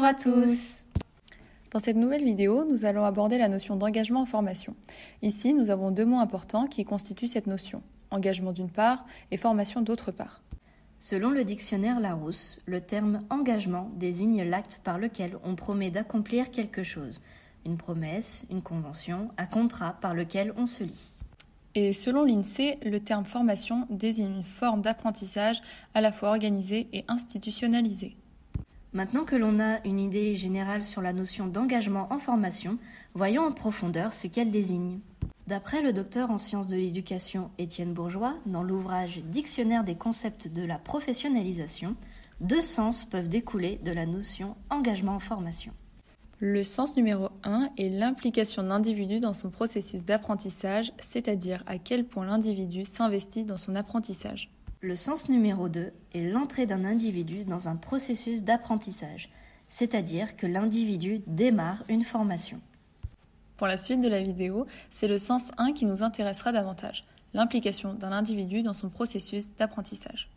Bonjour à tous. Dans cette nouvelle vidéo, nous allons aborder la notion d'engagement en formation. Ici, nous avons deux mots importants qui constituent cette notion. Engagement d'une part et formation d'autre part. Selon le dictionnaire Larousse, le terme engagement désigne l'acte par lequel on promet d'accomplir quelque chose. Une promesse, une convention, un contrat par lequel on se lie. Et selon l'INSEE, le terme formation désigne une forme d'apprentissage à la fois organisée et institutionnalisée. Maintenant que l'on a une idée générale sur la notion d'engagement en formation, voyons en profondeur ce qu'elle désigne. D'après le docteur en sciences de l'éducation Étienne Bourgeois, dans l'ouvrage Dictionnaire des concepts de la professionnalisation, deux sens peuvent découler de la notion engagement en formation. Le sens numéro 1 est l'implication de l'individu dans son processus d'apprentissage, c'est-à-dire à quel point l'individu s'investit dans son apprentissage. Le sens numéro 2 est l'entrée d'un individu dans un processus d'apprentissage, c'est-à-dire que l'individu démarre une formation. Pour la suite de la vidéo, c'est le sens 1 qui nous intéressera davantage, l'implication d'un individu dans son processus d'apprentissage.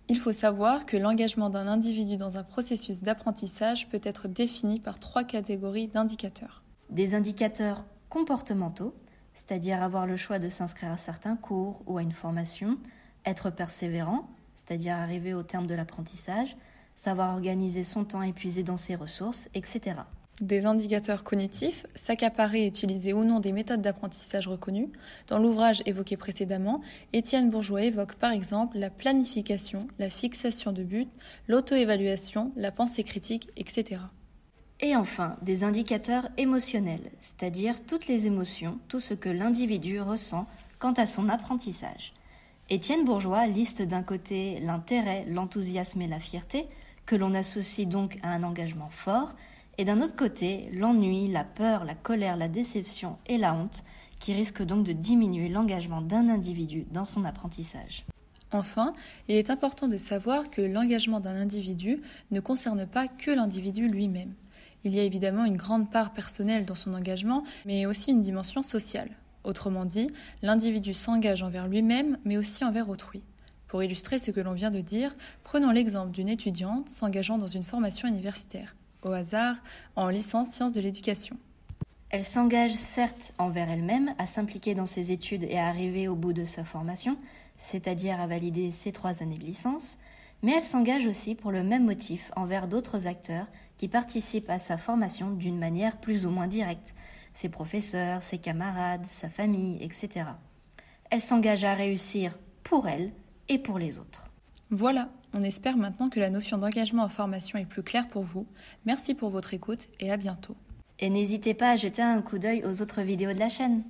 Il faut savoir que l'engagement d'un individu dans un processus d'apprentissage peut être défini par trois catégories d'indicateurs. Des indicateurs comportementaux, c'est-à-dire avoir le choix de s'inscrire à certains cours ou à une formation, être persévérant, c'est-à-dire arriver au terme de l'apprentissage, savoir organiser son temps épuisé dans ses ressources, etc. Des indicateurs cognitifs, s'accaparer et utiliser ou non des méthodes d'apprentissage reconnues. Dans l'ouvrage évoqué précédemment, Étienne Bourgeois évoque par exemple la planification, la fixation de buts, l'auto-évaluation, la pensée critique, etc. Et enfin, des indicateurs émotionnels, c'est-à-dire toutes les émotions, tout ce que l'individu ressent quant à son apprentissage. Étienne Bourgeois liste d'un côté l'intérêt, l'enthousiasme et la fierté, que l'on associe donc à un engagement fort, et d'un autre côté, l'ennui, la peur, la colère, la déception et la honte, qui risquent donc de diminuer l'engagement d'un individu dans son apprentissage. Enfin, il est important de savoir que l'engagement d'un individu ne concerne pas que l'individu lui-même. Il y a évidemment une grande part personnelle dans son engagement, mais aussi une dimension sociale. Autrement dit, l'individu s'engage envers lui-même, mais aussi envers autrui. Pour illustrer ce que l'on vient de dire, prenons l'exemple d'une étudiante s'engageant dans une formation universitaire. Au hasard, en licence sciences de l'éducation. Elle s'engage certes envers elle-même à s'impliquer dans ses études et à arriver au bout de sa formation, c'est-à-dire à valider ses 3 années de licence, mais elle s'engage aussi pour le même motif envers d'autres acteurs qui participent à sa formation d'une manière plus ou moins directe, ses professeurs, ses camarades, sa famille, etc. Elle s'engage à réussir pour elle et pour les autres. Voilà, on espère maintenant que la notion d'engagement en formation est plus claire pour vous. Merci pour votre écoute et à bientôt. Et n'hésitez pas à jeter un coup d'œil aux autres vidéos de la chaîne.